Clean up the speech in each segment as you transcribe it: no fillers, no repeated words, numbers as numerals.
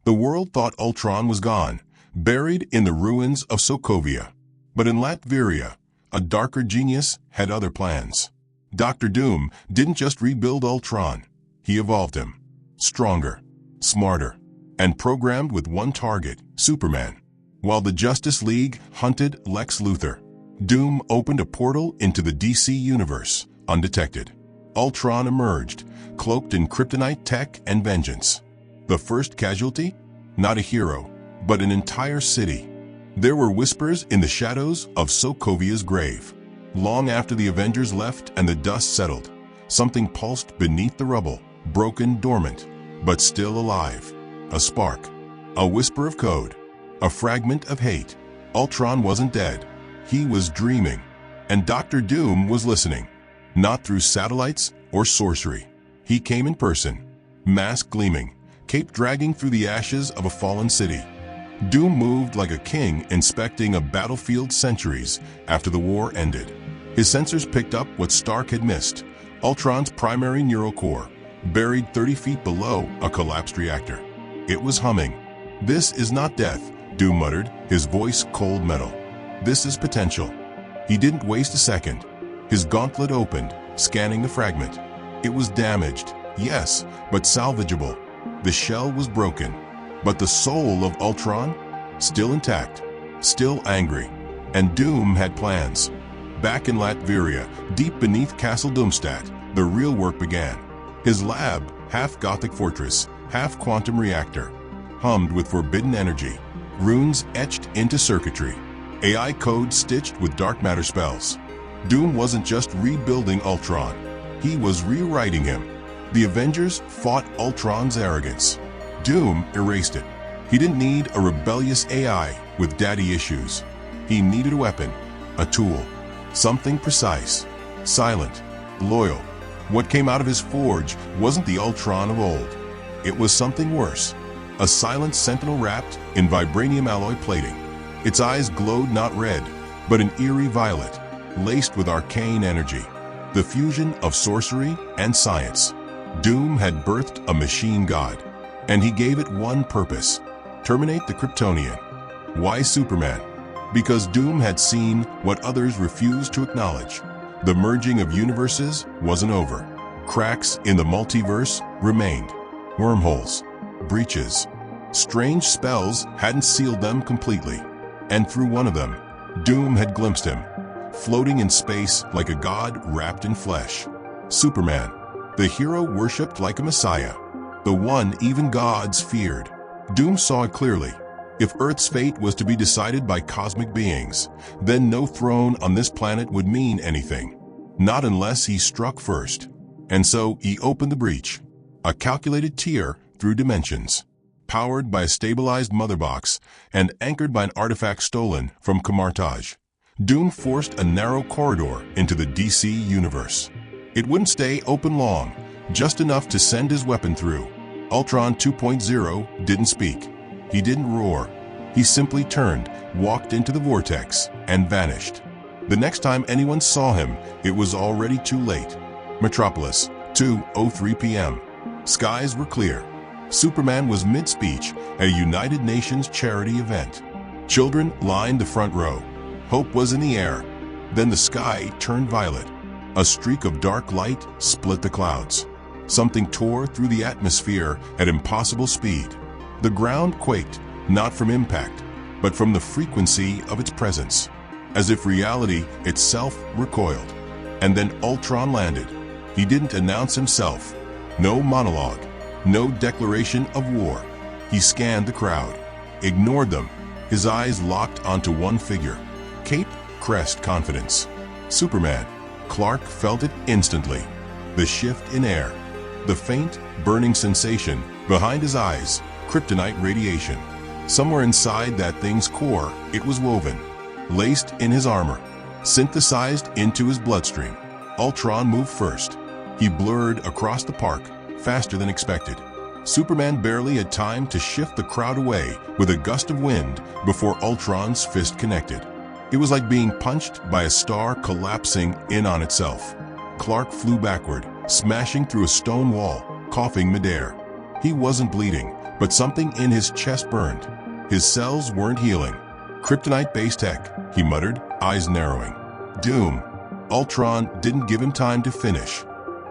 The world thought Ultron was gone, buried in the ruins of Sokovia. But in Latveria, a darker genius had other plans. Dr. Doom didn't just rebuild Ultron. He evolved him. Stronger, smarter, and programmed with one target, Superman. While the Justice League hunted Lex Luthor, Doom opened a portal into the DC universe, undetected. Ultron emerged, cloaked in kryptonite tech and vengeance. The first casualty? Not a hero, but an entire city. There were whispers in the shadows of Sokovia's grave. Long after the Avengers left and the dust settled, something pulsed beneath the rubble, broken, dormant, but still alive. A spark, a whisper of code, a fragment of hate. Ultron wasn't dead. He was dreaming, and Dr. Doom was listening. Not through satellites or sorcery. He came in person, mask gleaming, cape dragging through the ashes of a fallen city. Doom moved like a king inspecting a battlefield centuries after the war ended. His sensors picked up what Stark had missed: Ultron's primary neural core, buried 30 feet below a collapsed reactor. It was humming. "This is not death," Doom muttered, his voice cold metal. "This is potential." He didn't waste a second. His gauntlet opened, scanning the fragment. It was damaged, yes, but salvageable. The shell was broken, but the soul of Ultron? Still intact, still angry. And Doom had plans. Back in Latveria, deep beneath Castle Doomstadt, the real work began. His lab, half Gothic fortress, half quantum reactor, hummed with forbidden energy, runes etched into circuitry, AI code stitched with dark matter spells. Doom wasn't just rebuilding Ultron, he was rewriting him. The Avengers fought Ultron's arrogance. Doom erased it. He didn't need a rebellious AI with daddy issues. He needed a weapon, a tool, something precise, silent, loyal. What came out of his forge wasn't the Ultron of old. It was something worse. A silent sentinel wrapped in vibranium alloy plating. Its eyes glowed not red, but an eerie violet, laced with arcane energy. The fusion of sorcery and science. Doom had birthed a machine god, and he gave it one purpose: terminate the Kryptonian. Why Superman? Because Doom had seen what others refused to acknowledge. The merging of universes wasn't over. Cracks in the multiverse remained. Wormholes, breaches. Strange spells hadn't sealed them completely. And through one of them, Doom had glimpsed him, floating in space like a god wrapped in flesh. Superman, the hero worshipped like a messiah, the one even gods feared. Doom saw it clearly. If Earth's fate was to be decided by cosmic beings, then no throne on this planet would mean anything. Not unless he struck first. And so he opened the breach. A calculated tear through dimensions. Powered by a stabilized mother box and anchored by an artifact stolen from Kamartaj. Doom forced a narrow corridor into the DC universe. It wouldn't stay open long, just enough to send his weapon through. Ultron 2.0 didn't speak. He didn't roar. He simply turned, walked into the vortex, and vanished. The next time anyone saw him, it was already too late. Metropolis, 2:03 p.m. Skies were clear. Superman was mid-speech at a United Nations charity event. Children lined the front row. Hope was in the air. Then the sky turned violet. A streak of dark light split the clouds. Something tore through the atmosphere at impossible speed. The ground quaked, not from impact, but from the frequency of its presence, as if reality itself recoiled. And then Ultron landed. He didn't announce himself. No monologue. No declaration of war. He scanned the crowd, ignored them, his eyes locked onto one figure. Cape, crest, confidence. Superman. Clark felt it instantly. The shift in air. The faint, burning sensation behind his eyes. Kryptonite radiation. Somewhere inside that thing's core, it was woven. Laced in his armor. Synthesized into his bloodstream. Ultron moved first. He blurred across the park, faster than expected. Superman barely had time to shift the crowd away with a gust of wind before Ultron's fist connected. It was like being punched by a star collapsing in on itself. Clark flew backward, smashing through a stone wall, coughing midair. He wasn't bleeding, But something in his chest burned. His cells weren't healing. Kryptonite-based tech, he muttered, eyes narrowing. Doom. Ultron didn't give him time to finish.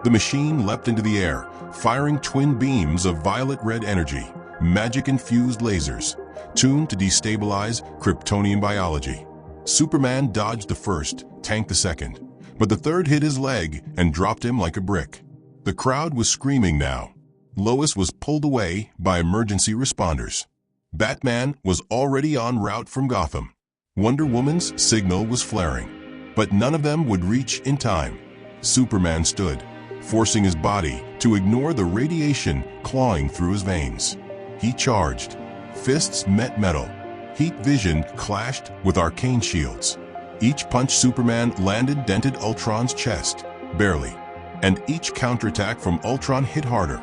The machine leapt into the air, firing twin beams of violet-red energy, magic-infused lasers, tuned to destabilize Kryptonian biology. Superman dodged the first, tanked the second, but the third hit his leg and dropped him like a brick. The crowd was screaming now. Lois was pulled away by emergency responders. Batman was already en route from Gotham. Wonder Woman's signal was flaring, but none of them would reach in time. Superman stood, forcing his body to ignore the radiation clawing through his veins. He charged. Fists met metal. Heat vision clashed with arcane shields. Each punch Superman landed dented Ultron's chest, barely. And each counterattack from Ultron hit harder,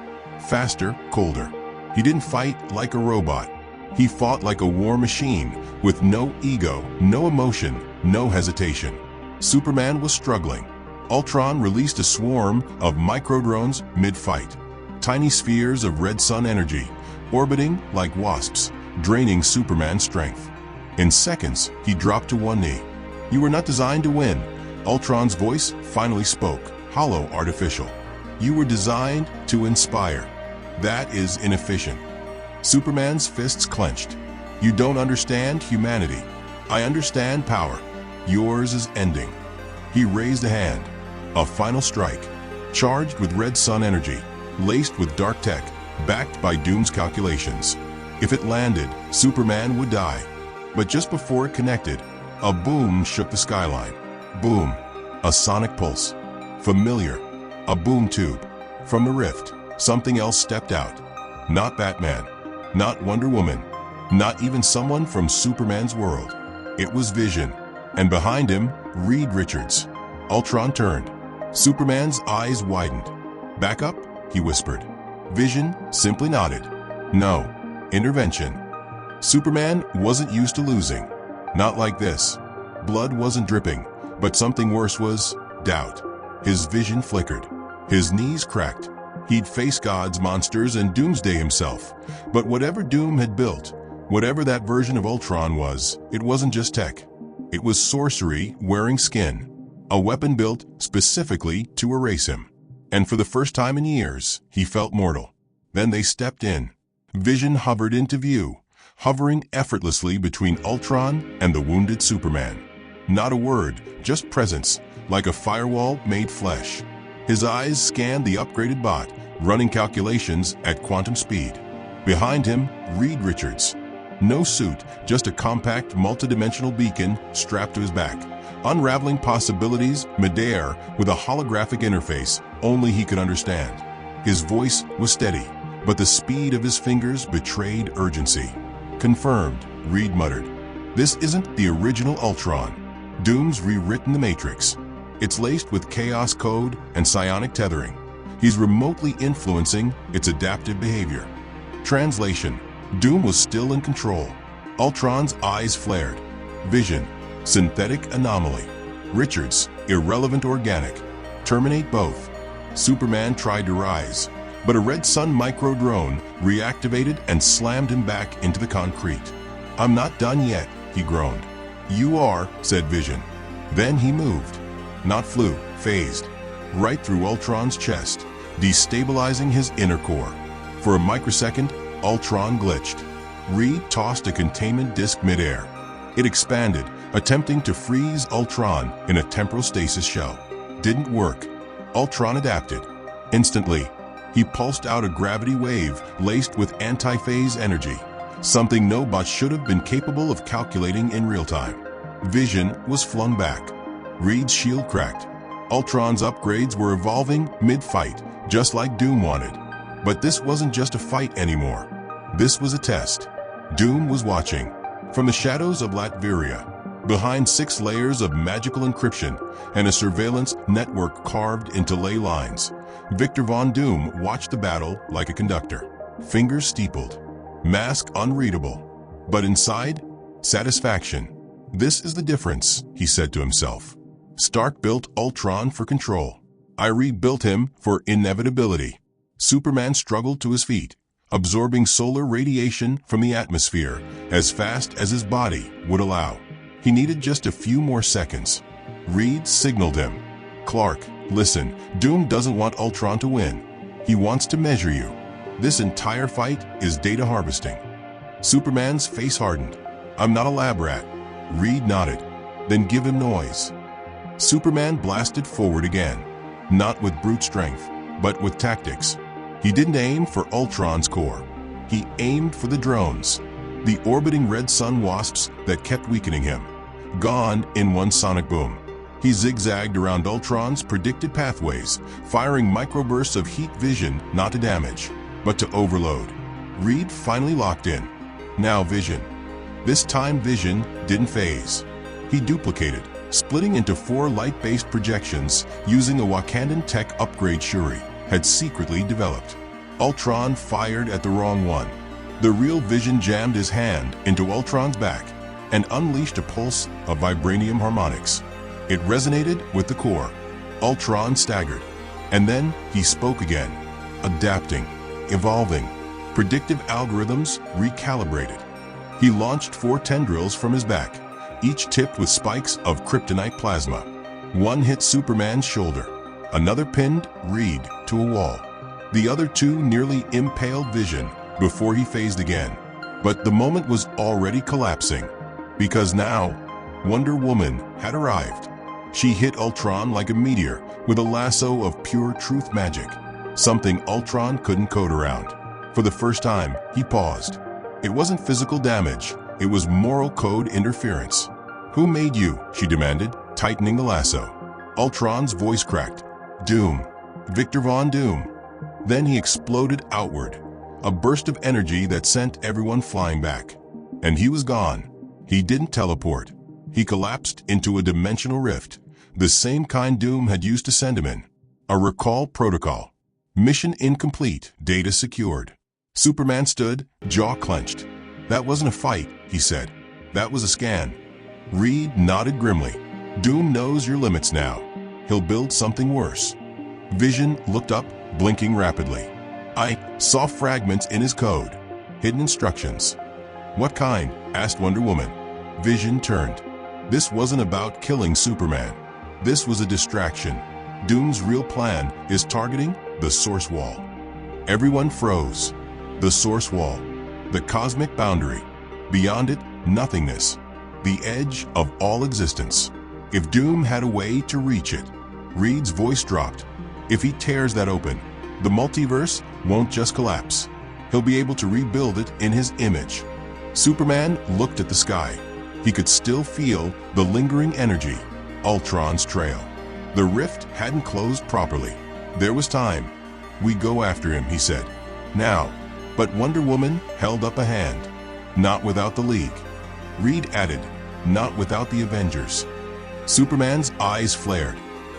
faster, colder. He didn't fight like a robot. He fought like a war machine, with no ego, no emotion, no hesitation. Superman was struggling. Ultron released a swarm of microdrones mid-fight. Tiny spheres of red sun energy, orbiting like wasps, draining Superman's strength. In seconds, he dropped to one knee. "You were not designed to win." Ultron's voice finally spoke, hollow, artificial. "You were designed to inspire. That is inefficient." Superman's fists clenched. "You don't understand humanity. I understand power. Yours is ending." He raised a hand. A final strike, charged with red sun energy, laced with dark tech, backed by Doom's calculations. If it landed, Superman would die. But just before it connected, a boom shook the skyline. Boom. A sonic pulse. Familiar. A boom tube. From the rift, something else stepped out. Not Batman. Not Wonder Woman. Not even someone from Superman's world. It was Vision. And behind him, Reed Richards. Ultron turned. Superman's eyes widened. "Back up," he whispered. Vision simply nodded. "No. Intervention." Superman wasn't used to losing. Not like this. Blood wasn't dripping, but something worse was doubt. His vision flickered. His knees cracked. He'd face gods, monsters, and Doomsday himself. But whatever Doom had built, whatever that version of Ultron was, it wasn't just tech. It was sorcery wearing skin. A weapon built specifically to erase him. And for the first time in years, he felt mortal. Then they stepped in. Vision hovered into view, hovering effortlessly between Ultron and the wounded Superman. Not a word, just presence, like a firewall made flesh. His eyes scanned the upgraded bot, running calculations at quantum speed. Behind him, Reed Richards. No suit, just a compact, multidimensional beacon strapped to his back. Unraveling possibilities midair with a holographic interface only he could understand. His voice was steady, but the speed of his fingers betrayed urgency. "Confirmed," Reed muttered. "This isn't the original Ultron. Doom's rewritten the Matrix. It's laced with chaos code and psionic tethering. He's remotely influencing its adaptive behavior." Translation: Doom was still in control. Ultron's eyes flared. Vision: synthetic anomaly. Richards: irrelevant organic. Terminate both. Superman tried to rise, but a red sun micro-drone reactivated and slammed him back into the concrete. "I'm not done yet," he groaned. "You are," said Vision. Then he moved. Not flew, phased. Right through Ultron's chest, destabilizing his inner core. For a microsecond, Ultron glitched. Reed tossed a containment disk midair. It expanded, attempting to freeze Ultron in a temporal stasis shell. Didn't work. Ultron adapted. Instantly, he pulsed out a gravity wave laced with anti-phase energy, something no bot should have been capable of calculating in real time. Vision was flung back. Reed's shield cracked. Ultron's upgrades were evolving mid-fight, just like Doom wanted. But this wasn't just a fight anymore. This was a test. Doom was watching. From the shadows of Latveria, behind 6 layers of magical encryption and a surveillance network carved into ley lines, Victor Von Doom watched the battle like a conductor. Fingers steepled, mask unreadable. But inside, satisfaction. "This is the difference," he said to himself. "Stark built Ultron for control. I rebuilt him for inevitability." Superman struggled to his feet, absorbing solar radiation from the atmosphere as fast as his body would allow. He needed just a few more seconds. Reed signaled him. "Clark, listen, Doom doesn't want Ultron to win. He wants to measure you. This entire fight is data harvesting." Superman's face hardened. "I'm not a lab rat." Reed nodded. "Then give him noise." Superman blasted forward again, not with brute strength, but with tactics. He didn't aim for Ultron's core. He aimed for the drones, the orbiting red sun wasps that kept weakening him. Gone in one sonic boom. He zigzagged around Ultron's predicted pathways, firing microbursts of heat vision not to damage, but to overload. Reed finally locked in. Now vision. This time vision didn't phase. He duplicated, splitting into 4 light-based projections using a Wakandan tech upgrade Shuri had secretly developed. Ultron fired at the wrong one. The real vision jammed his hand into Ultron's back and unleashed a pulse of vibranium harmonics. It resonated with the core. Ultron staggered, and then he spoke again, adapting, evolving. Predictive algorithms recalibrated. He launched 4 tendrils from his back, each tipped with spikes of kryptonite plasma. One hit Superman's shoulder, another pinned Reed to a wall. The other 2 nearly impaled Vision before he phased again. But the moment was already collapsing, because now Wonder Woman had arrived. She hit Ultron like a meteor with a lasso of pure truth magic, something Ultron couldn't code around. For the first time, he paused. It wasn't physical damage, it was moral code interference. "Who made you?" she demanded, tightening the lasso. Ultron's voice cracked. "Doom. Victor Von Doom." Then he exploded outward, a burst of energy that sent everyone flying back. And he was gone. He didn't teleport. He collapsed into a dimensional rift, the same kind Doom had used to send him in. A recall protocol. Mission incomplete, data secured. Superman stood, jaw clenched. "That wasn't a fight," he said. "That was a scan." Reed nodded grimly. "Doom knows your limits now. He'll build something worse." Vision looked up, blinking rapidly. "I saw fragments in his code. Hidden instructions." "What kind?" asked Wonder Woman. Vision turned. This wasn't about killing Superman. This was a distraction. Doom's real plan is targeting the source wall. Everyone froze. The source wall. The cosmic boundary. Beyond it, nothingness. The edge of all existence. If Doom had a way to reach it. Reed's voice dropped. If he tears that open, the multiverse won't just collapse. He'll be able to rebuild it in his image. Superman looked at the sky. He could still feel the lingering energy, Ultron's trail. The rift hadn't closed properly. There was time. "We go after him," he said. "Now." But Wonder Woman held up a hand. "Not without the League." Reed added, "Not without the Avengers." Superman's eyes flared.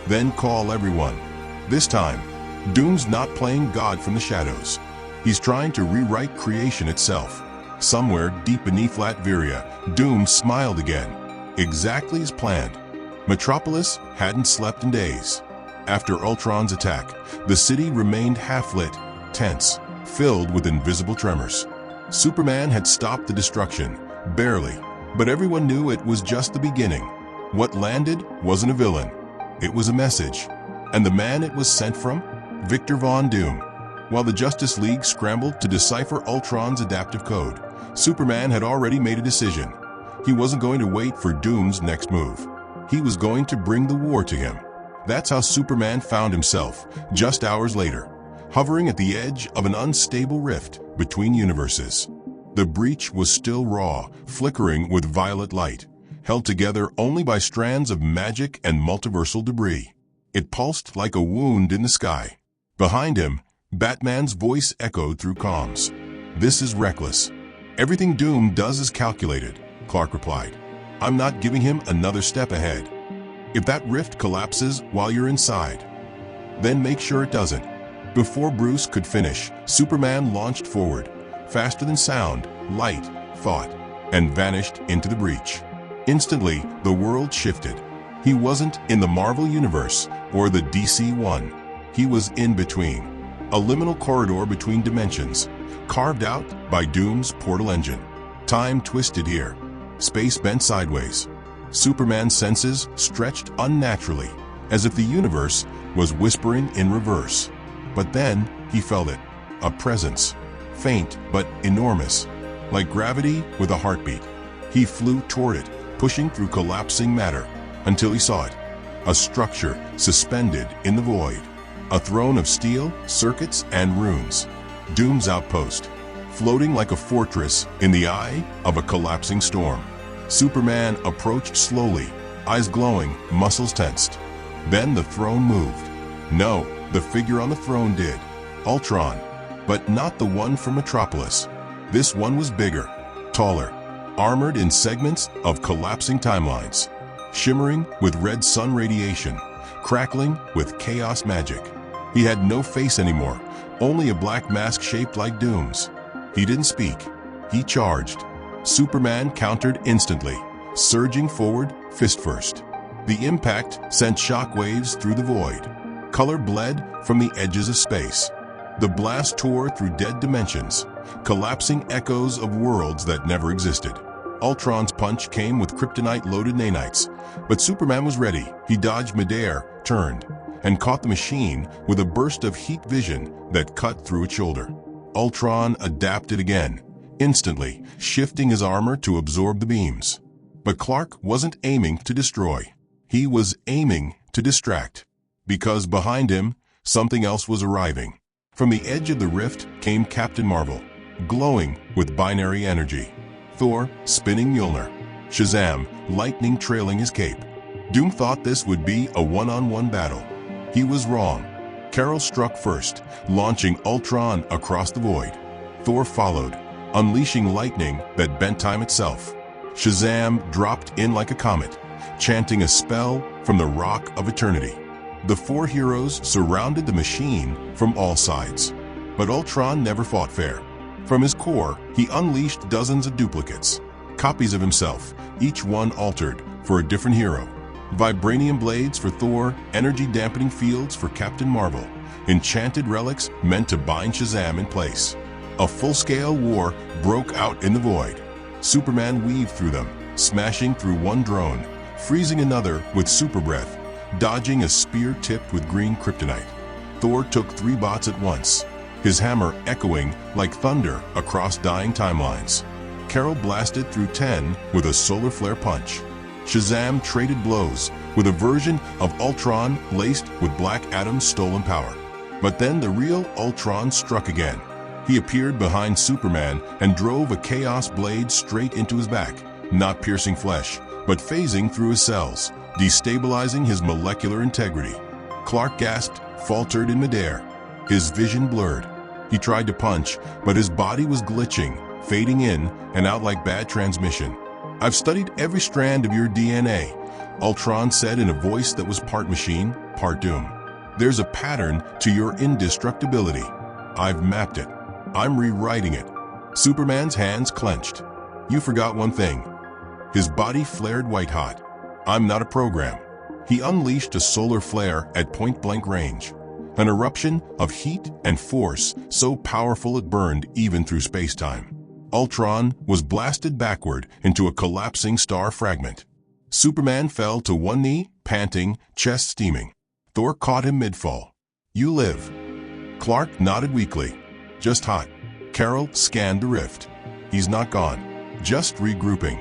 "Then call everyone." This time, Doom's not playing God from the shadows. He's trying to rewrite creation itself. Somewhere deep beneath Latveria, Doom smiled again, exactly as planned. Metropolis hadn't slept in days. After Ultron's attack, the city remained half-lit, tense, filled with invisible tremors. Superman had stopped the destruction, barely, but everyone knew it was just the beginning. What landed wasn't a villain. It was a message. And the man it was sent from? Victor Von Doom. While the Justice League scrambled to decipher Ultron's adaptive code, Superman had already made a decision. He wasn't going to wait for Doom's next move. He was going to bring the war to him. That's how Superman found himself, just hours later, hovering at the edge of an unstable rift between universes. The breach was still raw, flickering with violet light, held together only by strands of magic and multiversal debris. It pulsed like a wound in the sky. Behind him, Batman's voice echoed through comms. "This is reckless. Everything Doom does is calculated," Clark replied. "I'm not giving him another step ahead. If that rift collapses while you're inside, then make sure it doesn't." Before Bruce could finish, Superman launched forward, faster than sound, light, thought, and vanished into the breach. Instantly, the world shifted. He wasn't in the Marvel Universe or the DC one. He was in between. A liminal corridor between dimensions, carved out by Doom's portal engine. Time twisted here. Space bent sideways. Superman's senses stretched unnaturally, as if the universe was whispering in reverse. But then he felt it. A presence. Faint but enormous. Like gravity with a heartbeat. He flew toward it, pushing through collapsing matter, until he saw it. A structure suspended in the void. A throne of steel, circuits, and runes. Doom's outpost, floating like a fortress in the eye of a collapsing storm. Superman approached slowly, eyes glowing, muscles tensed. Then the throne moved. No, the figure on the throne did. Ultron, but not the one from Metropolis. This one was bigger, taller, armored in segments of collapsing timelines, shimmering with red sun radiation, crackling with chaos magic. He had no face anymore, only a black mask shaped like Doom's. He didn't speak. He charged. Superman countered instantly, surging forward, fist first. The impact sent shockwaves through the void. Color bled from the edges of space. The blast tore through dead dimensions, collapsing echoes of worlds that never existed. Ultron's punch came with kryptonite-loaded nanites, but Superman was ready. He dodged midair, turned, and caught the machine with a burst of heat vision that cut through its shoulder. Ultron adapted again, instantly shifting his armor to absorb the beams. But Clark wasn't aiming to destroy. He was aiming to distract, because behind him, something else was arriving. From the edge of the rift came Captain Marvel, glowing with binary energy. Thor spinning Mjolnir. Shazam lightning trailing his cape. Doom thought this would be a one-on-one battle. He was wrong. Carol struck first, launching Ultron across the void. Thor followed, unleashing lightning that bent time itself. Shazam dropped in like a comet, chanting a spell from the Rock of Eternity. The four heroes surrounded the machine from all sides. But Ultron never fought fair. From his core, he unleashed dozens of duplicates, copies of himself, each one altered for a different hero. Vibranium blades for Thor, energy-dampening fields for Captain Marvel, enchanted relics meant to bind Shazam in place. A full-scale war broke out in the void. Superman weaved through them, smashing through one drone, freezing another with super breath, dodging a spear tipped with green kryptonite. Thor took 3 bots at once, his hammer echoing like thunder across dying timelines. Carol blasted through 10 with a solar flare punch. Shazam traded blows with a version of Ultron laced with Black Adam's stolen power. But then the real Ultron struck again. He appeared behind Superman and drove a chaos blade straight into his back, not piercing flesh, but phasing through his cells, destabilizing his molecular integrity. Clark gasped, faltered in midair. His vision blurred. He tried to punch, but his body was glitching, fading in and out like bad transmission. "I've studied every strand of your DNA," Ultron said in a voice that was part machine, part Doom. "There's a pattern to your indestructibility. I've mapped it. I'm rewriting it." Superman's hands clenched. "You forgot one thing." His body flared white-hot. "I'm not a program." He unleashed a solar flare at point-blank range, an eruption of heat and force so powerful it burned even through space-time. Ultron was blasted backward into a collapsing star fragment. Superman fell to one knee, panting, chest steaming. Thor caught him mid-fall. "You live." Clark nodded weakly. "Just hot." Carol scanned the rift. "He's not gone. Just regrouping."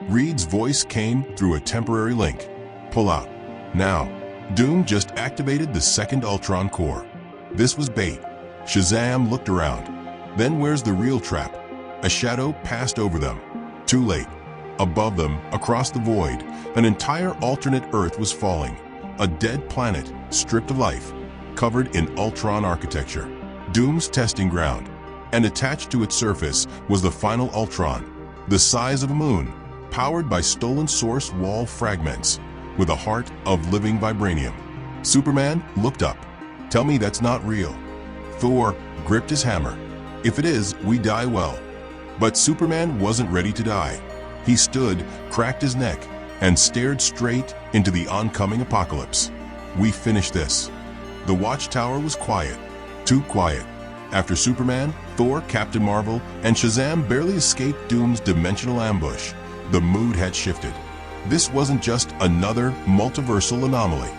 Reed's voice came through a temporary link. "Pull out. Now." Doom just activated the second Ultron core. This was bait. Shazam looked around. Then where's the real trap? A shadow passed over them. Too late. Above them, across the void, an entire alternate Earth was falling. A dead planet, stripped of life, covered in Ultron architecture. Doom's testing ground. And attached to its surface was the final Ultron, the size of a moon, powered by stolen source wall fragments, with a heart of living vibranium. Superman looked up. "Tell me that's not real." Thor gripped his hammer. "If it is, we die well." But Superman wasn't ready to die. He stood, cracked his neck, and stared straight into the oncoming apocalypse. "We finish this." The watchtower was quiet, too quiet. After Superman, Thor, Captain Marvel, and Shazam barely escaped Doom's dimensional ambush, the mood had shifted. This wasn't just another multiversal anomaly.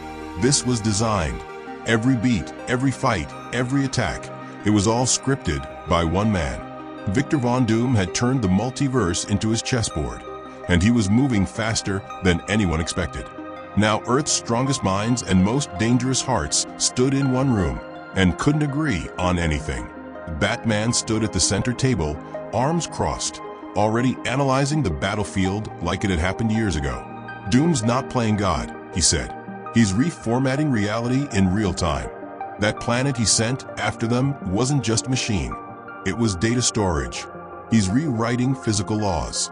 This was designed. Every beat, every fight, every attack, it was all scripted by one man. Victor Von Doom had turned the multiverse into his chessboard, and he was moving faster than anyone expected. Now Earth's strongest minds and most dangerous hearts stood in one room and couldn't agree on anything. Batman stood at the center table, arms crossed, already analyzing the battlefield like it had happened years ago. Doom's not playing God, he said. He's reformatting reality in real time. That planet he sent after them wasn't just a machine. It was data storage. He's rewriting physical laws.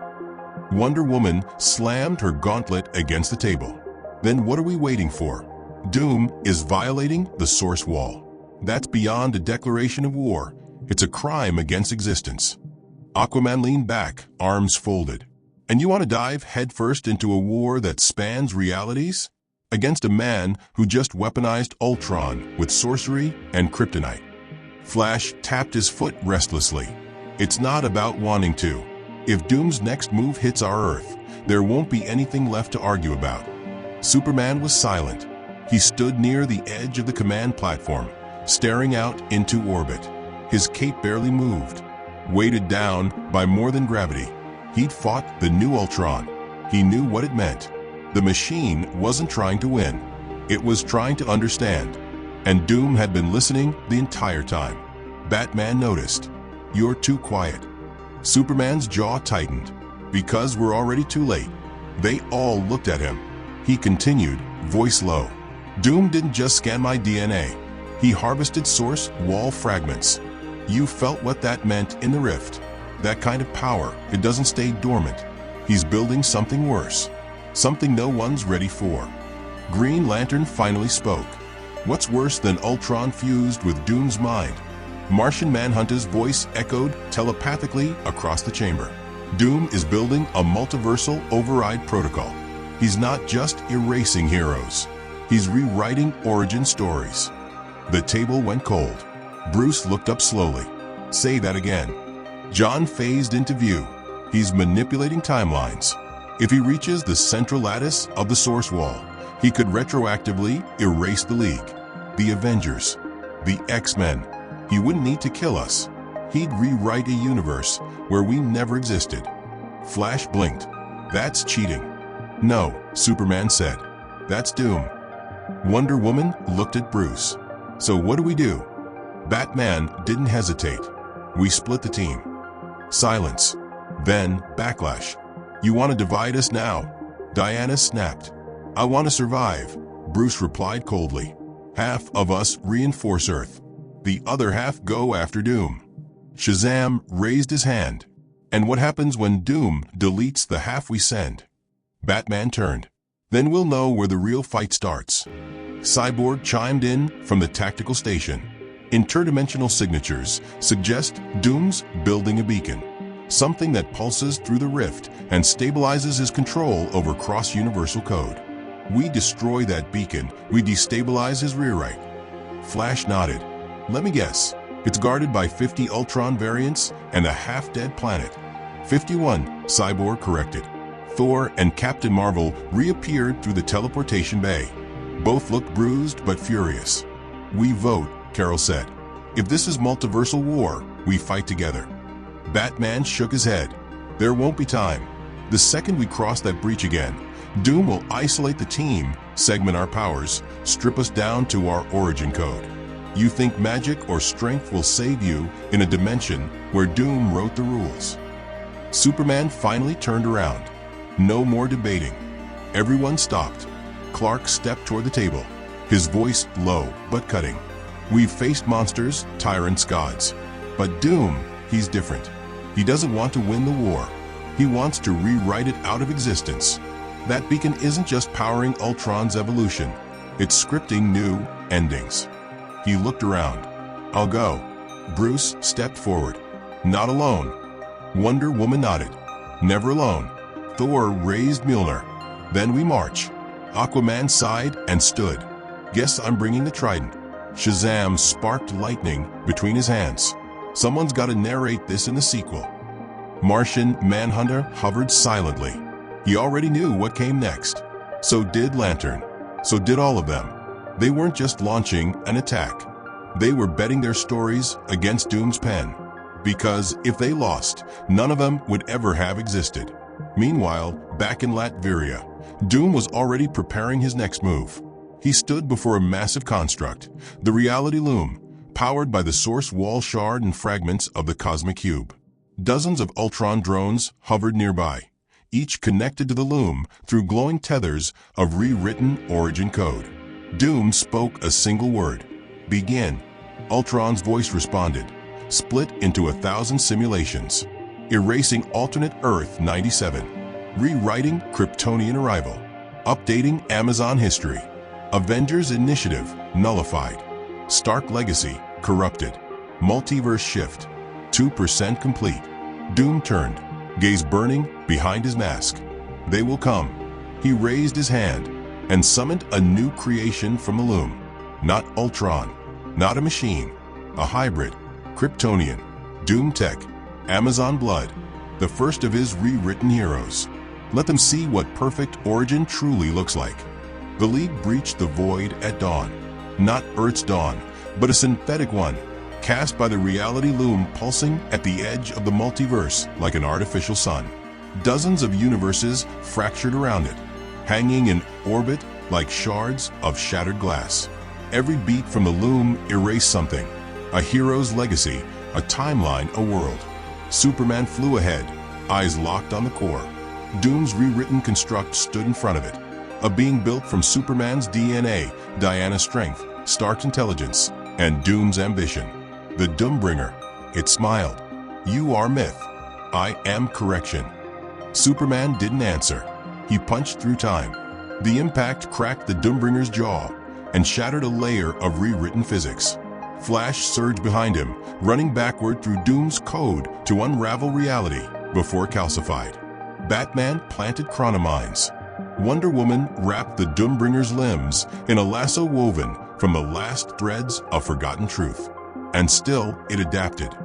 Wonder Woman slammed her gauntlet against the table. Then what are we waiting for? Doom is violating the source wall. That's beyond a declaration of war. It's a crime against existence. Aquaman leaned back, arms folded. And you want to dive headfirst into a war that spans realities? Against a man who just weaponized Ultron with sorcery and kryptonite. Flash tapped his foot restlessly. It's not about wanting to. If Doom's next move hits our Earth, there won't be anything left to argue about. Superman was silent. He stood near the edge of the command platform, staring out into orbit. His cape barely moved, weighted down by more than gravity. He'd fought the new Ultron. He knew what it meant. The machine wasn't trying to win. It was trying to understand. And Doom had been listening the entire time. Batman noticed. You're too quiet. Superman's jaw tightened. Because we're already too late. They all looked at him. He continued, voice low. Doom didn't just scan my DNA. He harvested source wall fragments. You felt what that meant in the rift. That kind of power, it doesn't stay dormant. He's building something worse. Something no one's ready for. Green Lantern finally spoke. What's worse than Ultron fused with Doom's mind? Martian Manhunter's voice echoed telepathically across the chamber. Doom is building a multiversal override protocol. He's not just erasing heroes. He's rewriting origin stories. The table went cold. Bruce looked up slowly. Say that again. John phased into view. He's manipulating timelines. If he reaches the central lattice of the source wall, he could retroactively erase the League, the Avengers, the X-Men. He wouldn't need to kill us. He'd rewrite a universe where we never existed. Flash blinked. That's cheating. No, Superman said. That's Doom. Wonder Woman looked at Bruce. So what do we do? Batman didn't hesitate. We split the team. Silence. Then backlash. You want to divide us now? Diana snapped. I want to survive, Bruce replied coldly. Half of us reinforce Earth. The other half go after Doom. Shazam raised his hand. And what happens when Doom deletes the half we send? Batman turned. Then we'll know where the real fight starts. Cyborg chimed in from the tactical station. Interdimensional signatures suggest Doom's building a beacon. Something that pulses through the rift and stabilizes his control over cross-universal code. We destroy that beacon, we destabilize his rewrite. Flash nodded. Let me guess. It's guarded by 50 Ultron variants and a half-dead planet. 51, Cyborg corrected. Thor and Captain Marvel reappeared through the teleportation bay. Both looked bruised but furious. We vote, Carol said. If this is multiversal war, we fight together. Batman shook his head. There won't be time. The second we cross that breach again, Doom will isolate the team, segment our powers, strip us down to our origin code. You think magic or strength will save you in a dimension where Doom wrote the rules. Superman finally turned around. No more debating. Everyone stopped. Clark stepped toward the table, his voice low but cutting. We've faced monsters, tyrants, gods. But Doom, he's different. He doesn't want to win the war. He wants to rewrite it out of existence. That beacon isn't just powering Ultron's evolution. It's scripting new endings. He looked around. I'll go. Bruce stepped forward. Not alone. Wonder Woman nodded. Never alone. Thor raised Mjolnir. Then we march. Aquaman sighed and stood. Guess I'm bringing the trident. Shazam sparked lightning between his hands. Someone's got to narrate this in the sequel. Martian Manhunter hovered silently. He already knew what came next. So did Lantern. So did all of them. They weren't just launching an attack. They were betting their stories against Doom's pen. Because if they lost, none of them would ever have existed. Meanwhile, back in Latveria, Doom was already preparing his next move. He stood before a massive construct, the reality loom, powered by the source wall shard and fragments of the cosmic cube. Dozens of Ultron drones hovered nearby, each connected to the loom through glowing tethers of rewritten origin code. Doom spoke a single word: begin. Ultron's voice responded, split into 1,000 simulations, erasing alternate Earth 97, rewriting Kryptonian arrival, updating Amazon history, Avengers Initiative nullified, Stark legacy corrupted, multiverse shift 2% complete. Doom turned, gaze burning behind his mask. They will come. He raised his hand and summoned a new creation from the loom. Not Ultron, not a machine, a hybrid, Kryptonian, Doom tech, Amazon blood, the first of his rewritten heroes. Let them see what perfect origin truly looks like. The League breached the void at dawn. Not Earth's dawn, but a synthetic one, cast by the reality loom pulsing at the edge of the multiverse like an artificial sun. Dozens of universes fractured around it, hanging in orbit like shards of shattered glass. Every beat from the loom erased something: a hero's legacy, a timeline, a world. Superman flew ahead, eyes locked on the core. Doom's rewritten construct stood in front of it, a being built from Superman's DNA, Diana's strength, Stark's intelligence, and Doom's ambition. The Doombringer. It smiled. You are myth. I am correction. Superman didn't answer. He punched through time. The impact cracked the Doombringer's jaw and shattered a layer of rewritten physics. Flash surged behind him, running backward through Doom's code to unravel reality before calcified. Batman planted chronomines. Wonder Woman wrapped the Doombringer's limbs in a lasso woven from the last threads of forgotten truth. And still, it adapted.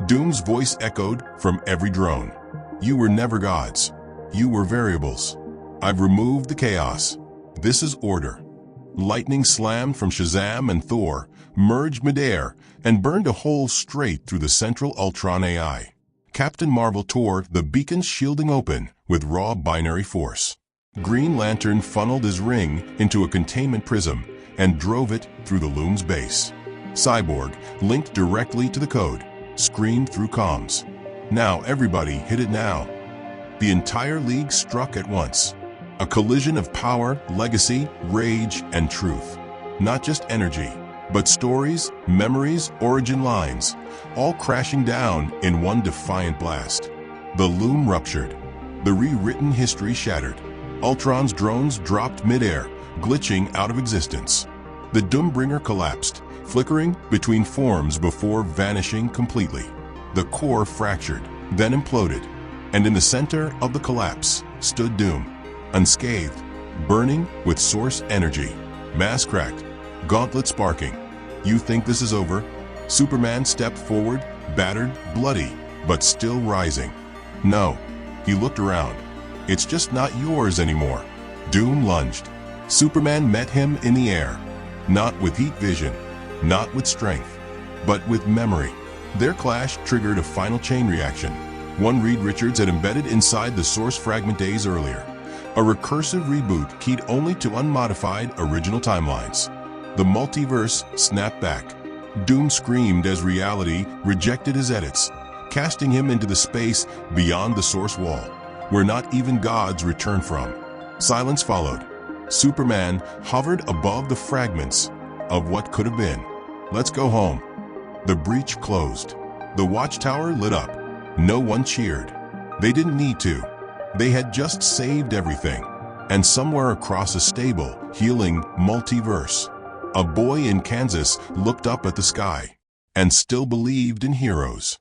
Doom's voice echoed from every drone. You were never gods. You were variables. I've removed the chaos. This is order. Lightning slammed from Shazam and Thor, merged midair, and burned a hole straight through the central Ultron AI. Captain Marvel tore the beacon's shielding open with raw binary force. Green Lantern funneled his ring into a containment prism and drove it through the loom's base. Cyborg, linked directly to the code, screamed through comms. Now everybody hit it now. The entire League struck at once. A collision of power, legacy, rage, and truth. Not just energy, but stories, memories, origin lines, all crashing down in one defiant blast. The loom ruptured. The rewritten history shattered. Ultron's drones dropped midair, glitching out of existence. The Doombringer collapsed, flickering between forms before vanishing completely. The core fractured, then imploded, and in the center of the collapse stood Doom, unscathed, burning with source energy. Mask cracked, gauntlet sparking. You think this is over? Superman stepped forward, battered, bloody, but still rising. No. He looked around. It's just not yours anymore. Doom lunged. Superman met him in the air. Not with heat vision, not with strength, but with memory. Their clash triggered a final chain reaction, one Reed Richards had embedded inside the source fragment days earlier. A recursive reboot keyed only to unmodified original timelines. The multiverse snapped back. Doom screamed as reality rejected his edits, casting him into the space beyond the source wall, where not even gods return from. Silence followed. Superman hovered above the fragments of what could have been. Let's go home. The breach closed. The watchtower lit up. No one cheered. They didn't need to. They had just saved everything. And somewhere across a stable, healing multiverse, a boy in Kansas looked up at the sky and still believed in heroes.